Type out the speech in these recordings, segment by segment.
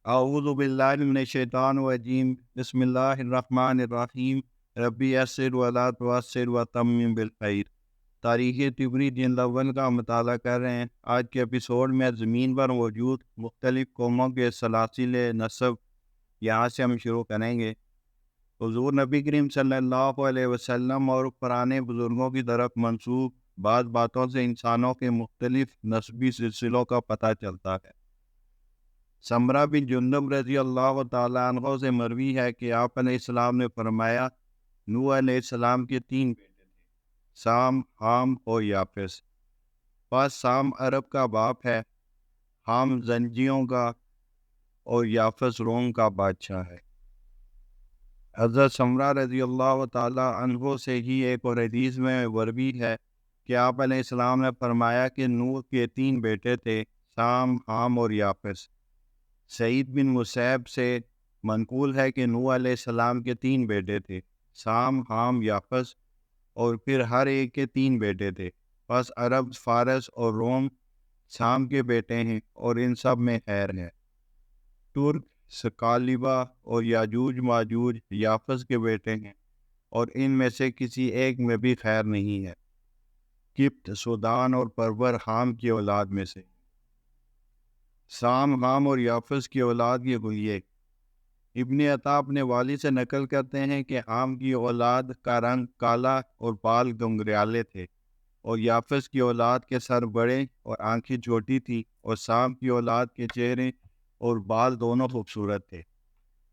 اعوذ باللہ من الشیطان الرجیم بسم اللہ الرحمن الرحیم ربی یسر ولا تعسر وتمم بالخیر۔ تاریخ تبری جلد اول کا مطالعہ کر رہے ہیں۔ آج کے ایپیسوڈ میں زمین پر موجود مختلف قوموں کے سلاسل نسب یہاں سے ہم شروع کریں گے۔ حضور نبی کریم صلی اللہ علیہ وسلم اور پرانے بزرگوں کی طرف منسوب بعض باتوں سے انسانوں کے مختلف نسبی سلسلوں کا پتہ چلتا ہے۔ سمرہ بن جندب رضی اللہ تعالیٰ عنہ سے مروی ہے کہ آپ علیہ السلام نے فرمایا، نوح علیہ السلام کے 3 بیٹے تھے، سام، حام اور یافس۔ پس سام عرب کا باپ ہے، حام زنجیوں کا اور یافس روم کا بادشاہ ہے۔ حضرت سمرہ رضی اللہ تعالیٰ عنہ سے ہی ایک اور حدیث میں مروی ہے کہ آپ علیہ السلام نے فرمایا کہ نوح کے 3 بیٹے تھے، سام، حام اور یافس۔ سعید بن مسیب سے منقول ہے کہ نوح علیہ السلام کے 3 بیٹے تھے، سام، حام، یافس، اور پھر ہر ایک کے 3 بیٹے تھے۔ پس عرب، فارس اور روم سام کے بیٹے ہیں اور ان سب میں خیر ہے۔ ترک، سکالبہ اور یاجوج ماجوج یافس کے بیٹے ہیں اور ان میں سے کسی ایک میں بھی خیر نہیں ہے۔ کپت، سودان اور پربر حام کی اولاد میں سے۔ سام، حام اور یافس کی اولاد یہ ہوئی۔ ابن عطا اپنے والد سے نقل کرتے ہیں کہ حام کی اولاد کا رنگ کالا اور بال گنگریالے تھے، اور یافس کی اولاد کے سر بڑے اور آنکھیں چھوٹی تھی، اور سام کی اولاد کے چہرے اور بال دونوں خوبصورت تھے۔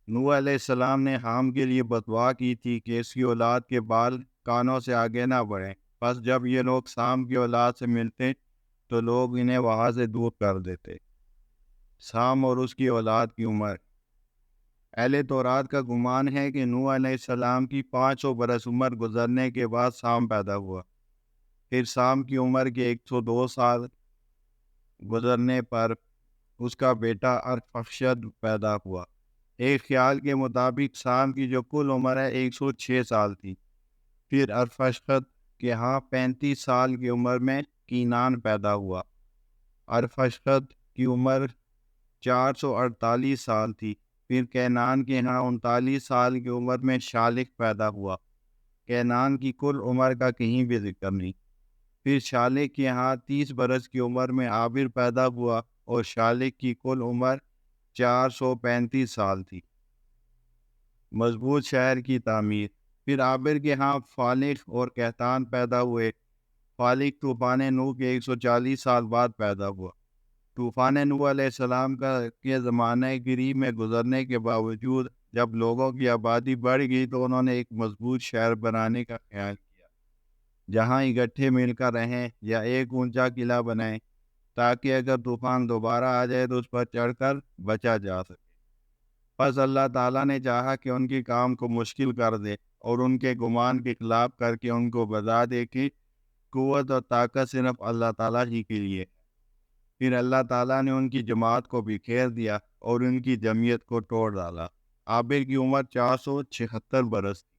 نوح علیہ السلام نے حام کے لیے بددعا کی تھی کہ اس کی اولاد کے بال کانوں سے آگے نہ بڑھیں، پس جب یہ لوگ سام کی اولاد سے ملتے تو لوگ انہیں وہاں سے دور کر دیتے۔ سام اور اس کی اولاد کی عمر۔ اہل تورات کا گمان ہے کہ نوح علیہ السلام کی 500 برس عمر گزرنے کے بعد سام پیدا ہوا۔ پھر سام کی عمر کے 102 سال گزرنے پر اس کا بیٹا ارفخشد پیدا ہوا۔ ایک خیال کے مطابق سام کی جو کل عمر ہے 106 سال تھی۔ پھر ارفخشد کے ہاں 35 سال کی عمر میں کینان پیدا ہوا۔ ارفخشد کی عمر 448 سال تھی۔ پھر کینان کے ہاں 39 سال کی عمر میں شالق پیدا ہوا۔ کینان کی کل عمر کا کہیں بھی ذکر نہیں۔ پھر شالق کے ہاں 30 برس کی عمر میں عابر پیدا ہوا اور شالق کی کل عمر 435 سال تھی۔ مضبوط شہر کی تعمیر۔ پھر عابر کے ہاں فالق اور کہتان پیدا ہوئے۔ فالق طوفان نوح کے 140 سال بعد پیدا ہوا۔ طوفان نوح علیہ السلام کے زمانہ قریب میں گزرنے کے باوجود جب لوگوں کی آبادی بڑھ گئی تو انہوں نے ایک مضبوط شہر بنانے کا خیال کیا، جہاں اکٹھے مل کر رہیں یا ایک اونچا قلعہ بنائیں تاکہ اگر طوفان دوبارہ آ جائے تو اس پر چڑھ کر بچا جا سکے۔ پس اللہ تعالیٰ نے چاہا کہ ان کے کام کو مشکل کر دے اور ان کے گمان کے خلاف کر کے ان کو بتا دے کہ قوت اور طاقت صرف اللہ تعالیٰ ہی کے لیے۔ پھر اللہ تعالیٰ نے ان کی جماعت کو بکھیر دیا اور ان کی جمعیت کو توڑ ڈالا۔ عابر کی عمر 476 برس تھی۔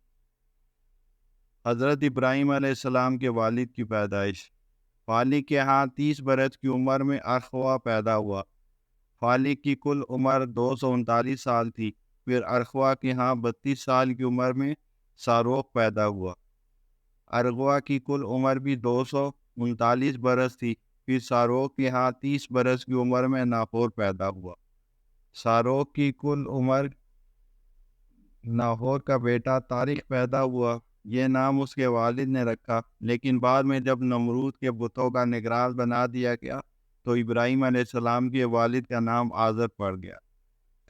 حضرت ابراہیم علیہ السلام کے والد کی پیدائش۔ فالق کے ہاں 30 برس کی عمر میں ارخوا پیدا ہوا۔ فالق کی کل عمر 239 سال تھی۔ پھر ارخوا کے ہاں 32 سال کی عمر میں ساروخ پیدا ہوا۔ ارغوا کی کل عمر بھی 239 برس تھی۔ پھر ساروخ کے ہاں 30 برس کی عمر میں ناہور پیدا ہوا۔ ساروخ کی کل عمر ناہور کا بیٹا تاریخ پیدا ہوا۔ یہ نام اس کے والد نے رکھا، لیکن بعد میں جب نمرود کے بتوں کا نگراں بنا دیا گیا تو ابراہیم علیہ السلام کے والد کا نام آزر پڑ گیا۔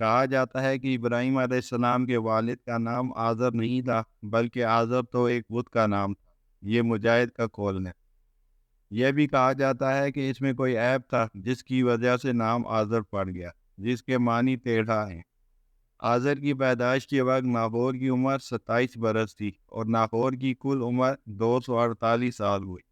کہا جاتا ہے کہ ابراہیم علیہ السلام کے والد کا نام آزر نہیں تھا بلکہ آزر تو ایک بت کا نام تھا۔ یہ مجاہد کا قول ہے۔ یہ بھی کہا جاتا ہے کہ اس میں کوئی عیب تھا جس کی وجہ سے نام آزر پڑ گیا، جس کے معنی ٹیڑھا ہیں۔ آزر کی پیدائش کے وقت ناہور کی عمر 27 برس تھی اور ناہور کی کل عمر 248 سال ہوئی۔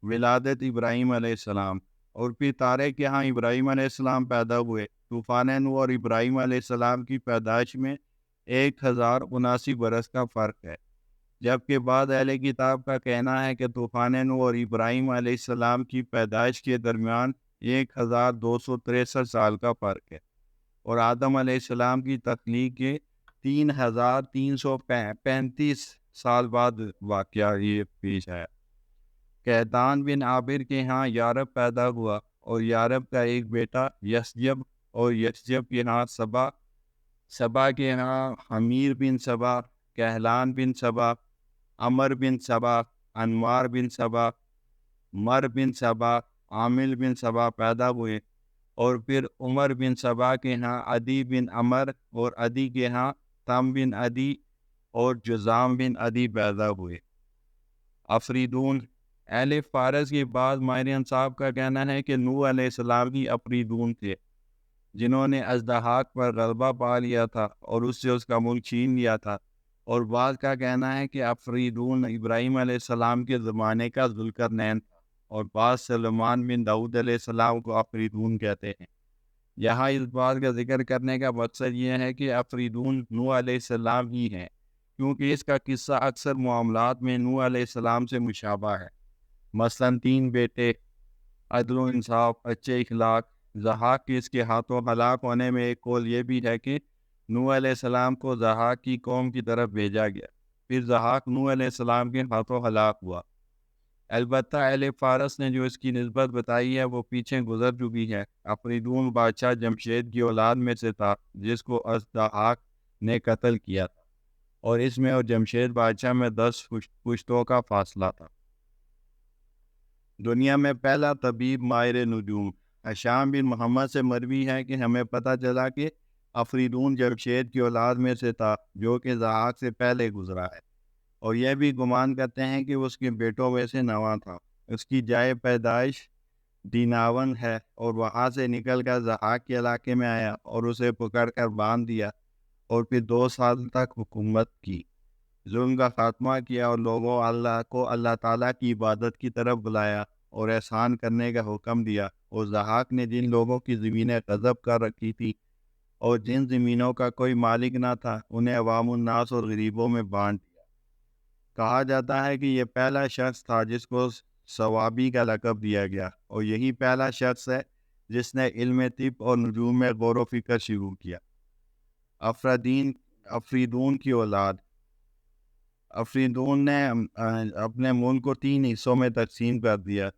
ولادت ابراہیم علیہ السلام۔ اور پھر تارے کے ہاں ابراہیم علیہ السلام پیدا ہوئے۔ طوفان نوح اور ابراہیم علیہ السلام کی پیدائش میں 1079 برس کا فرق ہے، جبکہ بعض اہل کتاب کا کہنا ہے کہ طوفان نوح اور ابراہیم علیہ السلام کی پیدائش کے درمیان 1263 سال کا فرق ہے۔ اور آدم علیہ السلام کی تخلیق کے 3335 سال بعد واقعہ یہ پیش آیا۔ قحطان بن عابر کے ہاں یارب پیدا ہوا، اور یارب کا ایک بیٹا یسجب، اور یسجب کے ہاں سبا، سبا کے ہاں حمیر بن سبا، کہلان بن سبا، عمر بن سبا، انوار بن سبا، مر بن سبا، عامل بن سبا پیدا ہوئے، اور پھر عمر بن سبا کے ہاں عدی بن عمر، اور عدی کے ہاں تم بن عدی، اور جزام بن عدی پیدا ہوئے۔ افریدون، اہل فارس کے بعد ماہرین صاحب کا کہنا ہے کہ نوح علیہ السلام ہی افریدون تھے، جنہوں نے اژدہاک پر غلبہ پا لیا تھا اور اس سے اس کا ملک چھین لیا تھا، اور بعض کا کہنا ہے کہ افریدون ابراہیم علیہ السلام کے زمانے کا ذوالقرنین تھا، اور بعض سلیمان بن داؤد علیہ السلام کو افریدون کہتے ہیں۔ یہاں اس بات کا ذکر کرنے کا مقصد یہ ہے کہ افریدون نوح علیہ السلام ہی ہیں، کیونکہ اس کا قصہ اکثر معاملات میں نوح علیہ السلام سے مشابہ ہے۔ مثلاً 3 بیٹے، عدل و انصاف، اچھے اخلاق۔ ضحاک کے اس کے ہاتھوں ہلاک ہونے میں ایک قول یہ بھی ہے کہ نوح علیہ السلام کو ضحاک کی قوم کی طرف بھیجا گیا، پھر ضحاک نوح علیہ السلام کے ہاتھوں ہلاک ہوا۔ البتہ اہل فارس نے جو اس کی نسبت بتائی ہے وہ پیچھے گزر چکی ہے۔ افریدون بادشاہ جمشید کی اولاد میں سے تھا، جس کو ضحاک نے قتل کیا تھا، اور اس میں اور جمشید بادشاہ میں 10 پشتوں کا فاصلہ تھا۔ دنیا میں پہلا طبیب ماہر نجوم ہشام بن محمد سے مروی ہے کہ ہمیں پتہ چلا کہ افریدون جمشید کی اولاد میں سے تھا، جو کہ ضحاک سے پہلے گزرا ہے، اور یہ بھی گمان کرتے ہیں کہ وہ اس کے بیٹوں میں سے نواں تھا۔ اس کی جائے پیدائش دیناون ہے، اور وہاں سے نکل کر ضحاک کے علاقے میں آیا اور اسے پکڑ کر باندھ دیا، اور پھر 2 سال تک حکومت کی، ظلم کا خاتمہ کیا، اور لوگوں اللہ تعالیٰ کی عبادت کی طرف بلایا اور احسان کرنے کا حکم دیا۔ اور ضحاک نے جن لوگوں کی زمینیں غصب کر رکھی تھی اور جن زمینوں کا کوئی مالک نہ تھا، انہیں عوام الناس اور غریبوں میں بانٹ دیا۔ کہا جاتا ہے کہ یہ پہلا شخص تھا جس کو صوابی کا لقب دیا گیا، اور یہی پہلا شخص ہے جس نے علم طب اور نجوم میں غور و فکر شروع کیا۔ افریدون کی اولاد۔ افریدون نے اپنے ملک کو 3 حصوں میں تقسیم کر دیا۔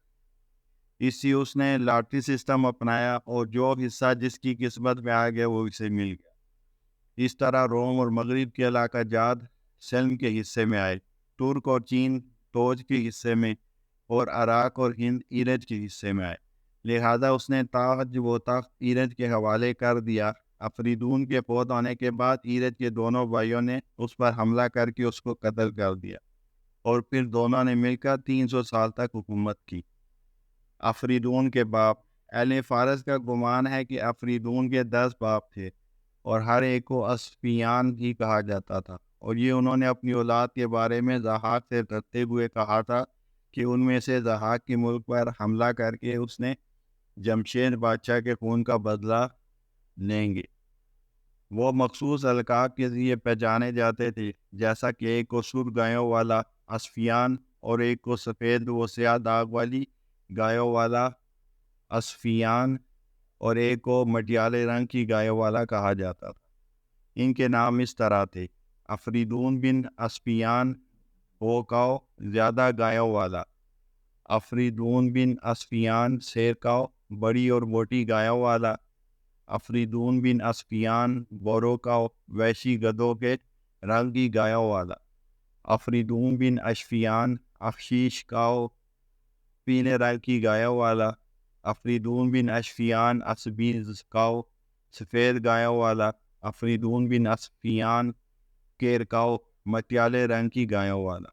اس نے لاٹری سسٹم اپنایا، اور جو حصہ جس کی قسمت میں آ گیا وہ اسے مل گیا۔ اس طرح روم اور مغرب کے علاقہ جات سلم کے حصے میں آئے، ترک اور چین توج کے حصے میں، اور عراق اور ہند ایرج کے حصے میں آئے۔ لہذا اس نے تاج و تخت ایرج کے حوالے کر دیا۔ افریدون کے فوت ہونے کے بعد ایرج کے دونوں بھائیوں نے اس پر حملہ کر کے اس کو قتل کر دیا، اور پھر دونوں نے مل کر 300 سال تک حکومت کی۔ افریدون کے باپ۔ اہل فارس کا گمان ہے کہ افریدون کے 10 باپ تھے، اور ہر ایک کو اسفیان ہی کہا جاتا تھا، اور یہ انہوں نے اپنی اولاد کے بارے میں ضحاک سے ڈرتے ہوئے کہا تھا کہ ان میں سے ضحاک کے ملک پر حملہ کر کے اس نے جمشید بادشاہ کے خون کا بدلہ لیں گے۔ وہ مخصوص القاب کے ذریعے پہچانے جاتے تھے، جیسا کہ ایک کو سرخ گایوں والا اسفیان، اور ایک کو سفید و سیاہ داغ والی گایوں والا اسفیان، اور ایک کو مٹیالے رنگ کی گایوں والا کہا جاتا تھا۔ ان کے نام اس طرح تھے: افریدون بن اسفیان بوکاؤ، زیادہ گایوں والا; افریدون بن اسفیان سیرکاؤ، بڑی اور موٹی گایوں والا; افریدون بن اسفیان بوروکاؤ، وحشی گدھوں کے رنگ کی گایوں والا; افریدون بن اشفیان اخشیش کاؤ، پیلے رنگ کی گایوں والا; افریدون بن اشفیان اسبیز کاؤ، سفید گایوں والا; افریدون بن اسفیان کیرکاؤ، مٹیالے رنگ کی گایوں والا۔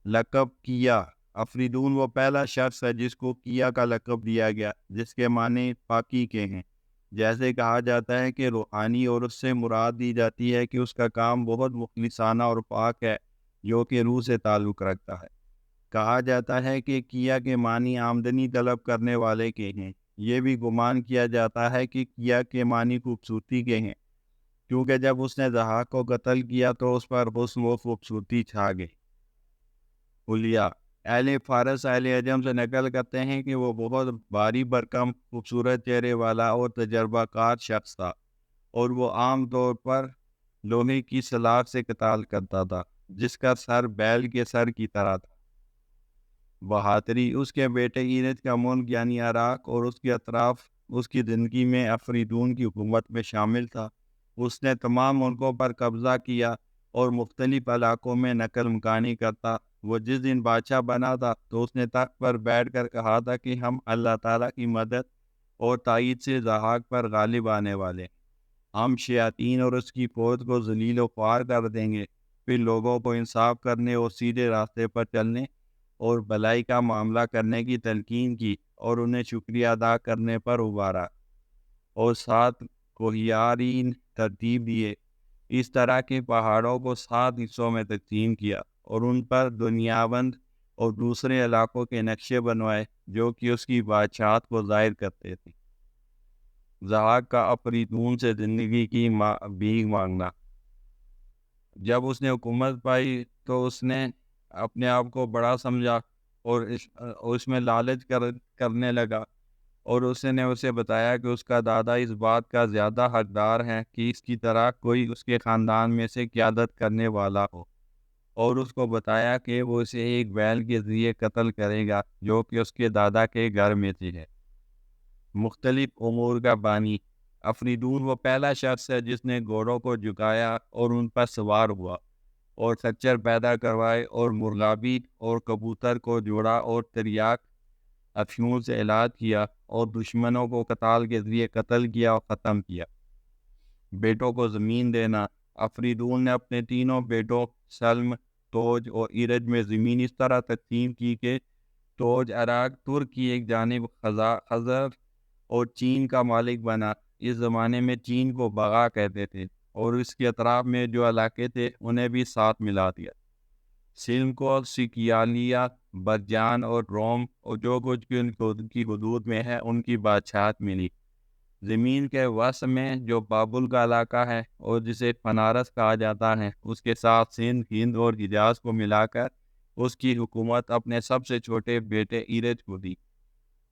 لقب کیا۔ افریدون وہ پہلا شخص ہے جس کو کیا کا لقب دیا گیا، جس کے معنی پاکی کے ہیں۔ جیسے کہا جاتا ہے کہ روحانی، اور اس سے مراد دی جاتی ہے کہ اس کا کام بہت مخلصانہ اور پاک ہے، جو کہ روح سے تعلق رکھتا ہے۔ کہا جاتا ہے کہ کیا کے معنی آمدنی طلب کرنے والے کے ہیں۔ یہ بھی گمان کیا جاتا ہے کہ کیا کے معنی خوبصورتی کے ہیں، کیونکہ جب اس نے ضحاک کو قتل کیا تو اس پر حسن و خوبصورتی چھا گئی۔ حلیہ۔ اہل فارس اہل عجم سے نقل کرتے ہیں کہ وہ بہت بھاری بھرکم، خوبصورت چہرے والا اور تجربہ کار شخص تھا۔ اور وہ عام طور پر لوہے کی سلاخ سے قتال کرتا تھا جس کا سر بیل کے سر کی طرح تھا۔ بہادری اس کے بیٹے ایرج کا ملک یعنی عراق اور اس کے اطراف اس کی زندگی میں افریدون کی حکومت میں شامل تھا۔ اس نے تمام ملکوں پر قبضہ کیا اور مختلف علاقوں میں نقل مکانی کرتا۔ وہ جس دن بادشاہ بنا تھا تو اس نے تخت پر بیٹھ کر کہا تھا کہ ہم اللہ تعالیٰ کی مدد اور تائید سے ضحاک پر غالب آنے والے، ہم شیاطین اور اس کی فوج کو ذلیل و خوار کر دیں گے۔ پھر لوگوں کو انصاف کرنے اور سیدھے راستے پر چلنے اور بھلائی کا معاملہ کرنے کی تلقین کی اور انہیں شکریہ ادا کرنے پر ابھارا اور 7 کوہیارین ترتیب دیے۔ اس طرح کے پہاڑوں کو 7 حصوں میں تقسیم کیا اور ان پر دنیاوند اور دوسرے علاقوں کے نقشے بنوائے جو کہ اس کی بادشاہت کو ظاہر کرتے تھے۔ ضحاک کا افریدون سے زندگی کی بھیک مانگنا۔ جب اس نے حکومت پائی تو اس نے اپنے آپ کو بڑا سمجھا اور اس میں لالچ کرنے لگا، اور اس نے اسے بتایا کہ اس کا دادا اس بات کا زیادہ حقدار ہے کہ اس کی طرح کوئی اس کے خاندان میں سے قیادت کرنے والا ہو، اور اس کو بتایا کہ وہ اسے ایک بیل کے ذریعے قتل کرے گا جو کہ اس کے دادا کے گھر میں سے ہے۔ مختلف امور کا بانی۔ افریدون وہ پہلا شخص ہے جس نے گھوڑوں کو جھکایا اور ان پر سوار ہوا اور خچر پیدا کروائے اور مرغابی اور کبوتر کو جوڑا اور تریاک افیون سے علاج کیا اور دشمنوں کو قتال کے ذریعے قتل کیا اور ختم کیا۔ بیٹوں کو زمین دینا۔ افریدون نے اپنے تینوں بیٹوں سلم، توج اور ایرج میں زمین اس طرح تقسیم کی کہ توج عراق ترک کی ایک جانب خزر اور چین کا مالک بنا۔ اس زمانے میں چین کو بغا کہتے تھے اور اس کے اطراف میں جو علاقے تھے انہیں بھی ساتھ ملا دیا۔ سلم کو سکیالیا، برجان اور روم اور جو کچھ بھی ان کی حدود میں ہے ان کی بادشاہت ملی۔ زمین کے وسط میں جو بابل کا علاقہ ہے اور جسے فنارس کہا جاتا ہے اس کے ساتھ سندھ، ہند اور حجاز کو ملا کر اس کی حکومت اپنے سب سے چھوٹے بیٹے ایرج کو دی۔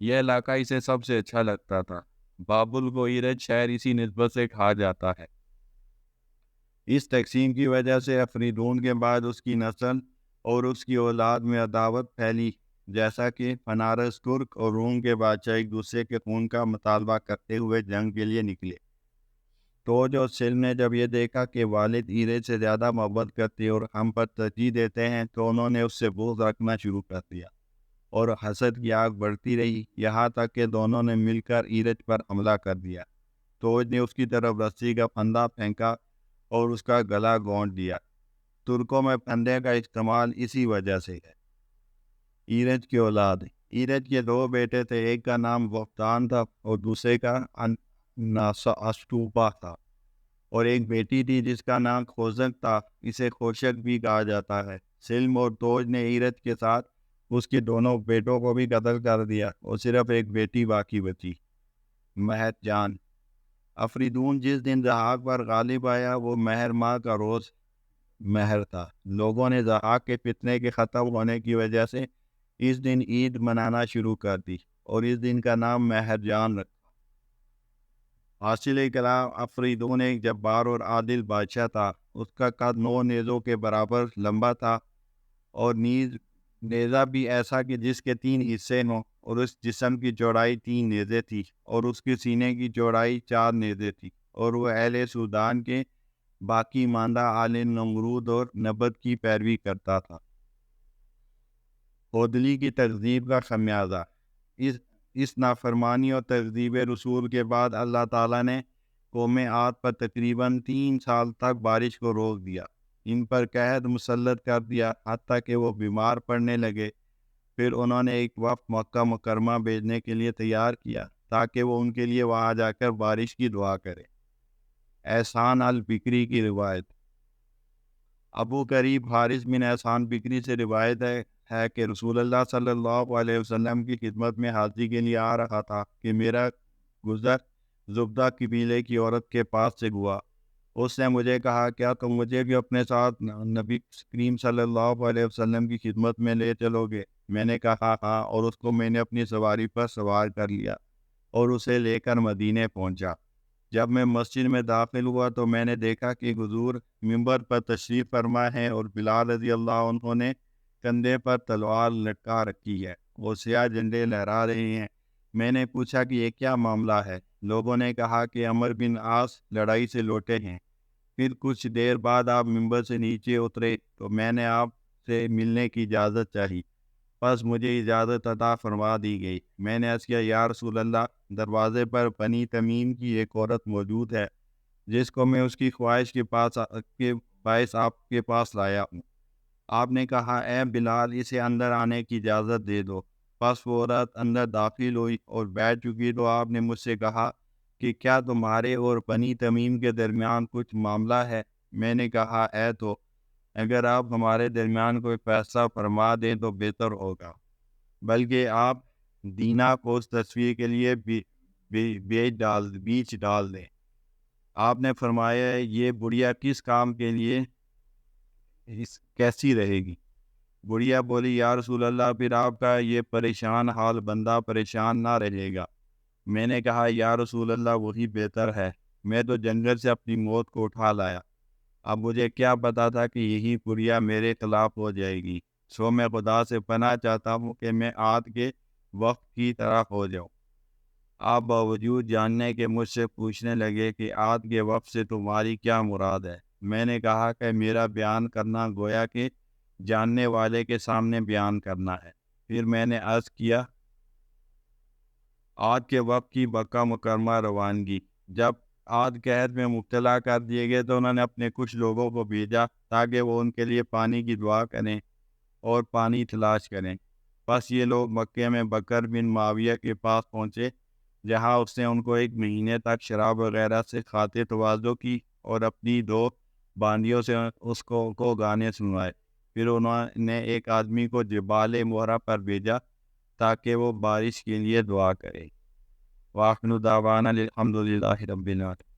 یہ علاقہ اسے سب سے اچھا لگتا تھا۔ بابل کو ایرج شہر اسی نسبت سے کہا جاتا ہے۔ اس تقسیم کی وجہ سے افریدون کے بعد اس کی نسل اور اس کی اولاد میں عداوت پھیلی، جیسا کہ فنارس ترک اور روم کے بادشاہ ایک دوسرے کے خون کا مطالبہ کرتے ہوئے جنگ کے لیے نکلے۔ توج اور سلم نے جب یہ دیکھا کہ والد ایرج سے زیادہ محبت کرتے اور ہم پر ترجیح دیتے ہیں تو انہوں نے اس سے بغض رکھنا شروع کر دیا اور حسد کی آگ بڑھتی رہی، یہاں تک کہ دونوں نے مل کر ایرج پر حملہ کر دیا۔ توج نے اس کی طرف رسی کا پھندا پھینکا اور اس کا گلا گھونٹ دیا۔ ترکوں میں پھندے کا استعمال اسی وجہ سے ہے۔ ایرج کی اولاد۔ ایرج کے 2 بیٹے تھے، ایک کا نام وفتان تھا اور دوسرے کا اسٹوپا تھا، اور ایک بیٹی تھی جس کا نام خوزک تھا، اسے خوشک بھی کہا جاتا ہے۔ سلم اور توج نے ایرج کے ساتھ اس کے دونوں بیٹوں کو بھی قتل کر دیا اور صرف ایک بیٹی باقی بچی، مہر جان۔ افریدون جس دن ضحاک پر غالب آیا وہ مہر ماہ کا روز مہر تھا۔ لوگوں نے ضحاک کے فتنے کے ختم ہونے کی وجہ سے اس دن عید منانا شروع کر دی اور اس دن کا نام مہر جان رکھا۔ حاصل کلام افریدون ایک جبار اور عادل بادشاہ تھا۔ اس کا قد 9 نیزوں کے برابر لمبا تھا اور نیزہ بھی ایسا کہ جس کے 3 حصے ہوں، اور اس جسم کی چوڑائی 3 نیزے تھی اور اس کے سینے کی چوڑائی 4 نیزے تھی، اور وہ اہل سودان کے باقی ماندہ آل نمرود اور نبت کی پیروی کرتا تھا۔ خودلی کی تکذیب کا خمیازہ۔ اس نافرمانی اور تکذیب رسول کے بعد اللہ تعالیٰ نے قوم عاد پر تقریباً 3 سال تک بارش کو روک دیا، ان پر قحط مسلط کر دیا حتیٰ کہ وہ بیمار پڑنے لگے۔ پھر انہوں نے ایک وفد مکہ مکرمہ بھیجنے کے لیے تیار کیا تاکہ وہ ان کے لیے وہاں جا کر بارش کی دعا کرے۔ احسان البکری کی روایت۔ ابو قریب حارث بن احسان بکری سے روایت ہے کہ رسول اللہ صلی اللہ علیہ وسلم کی خدمت میں حاضری کے لیے آ رہا تھا کہ میرا گزر زبدہ قبیلے کی عورت کے پاس سے ہوا۔ اس نے مجھے کہا، کیا تم مجھے بھی اپنے ساتھ نبی کریم صلی اللہ علیہ وسلم کی خدمت میں لے چلو گے؟ میں نے کہا ہاں، اور اس کو میں نے اپنی سواری پر سوار کر لیا اور اسے لے کر مدینے پہنچا۔ جب میں مسجد میں داخل ہوا تو میں نے دیکھا کہ حضور ممبر پر تشریف فرما ہے اور بلال رضی اللہ عنہ نے کندھے پر تلوار لٹکا رکھی ہے اور سیاہ جھنڈے لہرا رہے ہیں۔ میں نے پوچھا کہ یہ کیا معاملہ ہے؟ لوگوں نے کہا کہ عمر بن عاص لڑائی سے لوٹے ہیں۔ پھر کچھ دیر بعد آپ ممبر سے نیچے اترے تو میں نے آپ سے ملنے کی اجازت چاہی، بس مجھے اجازت عطا فرما دی گئی۔ میں نے عرض کیا یا رسول اللہ، دروازے پر بنی تمیم کی ایک عورت موجود ہے جس کو میں اس کی خواہش کے باعث آپ کے پاس لایا ہوں۔ آپ نے کہا اے بلال، اسے اندر آنے کی اجازت دے دو۔ بس وہ عورت اندر داخل ہوئی اور بیٹھ چکی تو آپ نے مجھ سے کہا کہ کیا تمہارے اور بنی تمیم کے درمیان کچھ معاملہ ہے؟ میں نے کہا ہے تو، اگر آپ ہمارے درمیان کوئی فیصلہ فرما دیں تو بہتر ہوگا، بلکہ آپ دینا کو اس تصویر کے لیے بیچ ڈال دیں۔ آپ نے فرمایا یہ بڑھیا کس کام کے لیے کیسی رہے گی؟ بڑھیا بولی یا رسول اللہ، پھر آپ کا یہ پریشان حال بندہ پریشان نہ رہے گا۔ میں نے کہا یا رسول اللہ وہی بہتر ہے، میں تو جنگل سے اپنی موت کو اٹھا لایا، اب مجھے کیا پتا تھا کہ یہی بڑھیا میرے خلاف ہو جائے گی، سو میں خدا سے پناہ چاہتا ہوں کہ میں آج کے وقت کی طرح ہو جاؤں۔ آپ باوجود جاننے کے مجھ سے پوچھنے لگے کہ آج کے وقت سے تمہاری کیا مراد ہے؟ میں نے کہا کہ میرا بیان کرنا گویا کہ جاننے والے کے سامنے بیان کرنا ہے۔ پھر میں نے عرض کیا آج کے وقت کی مکہ مکرمہ روانگی۔ جب آج قحط میں مبتلا کر دیے گئے تو انہوں نے اپنے کچھ لوگوں کو بھیجا تاکہ وہ ان کے لیے پانی کی دعا کریں اور پانی تلاش کریں۔ بس یہ لوگ مکے میں بکر بن معاویہ کے پاس پہنچے، جہاں اس نے ان کو 1 مہینے تک شراب وغیرہ سے کھاتے تواضع کی اور اپنی 2 باندیوں سے اس کو گانے سنوائے۔ پھر انہوں نے ایک آدمی کو جبال مہرہ پر بھیجا تاکہ وہ بارش کے لیے دعا کرے۔ وآخر دعوانا الحمد للہ رب العالمین۔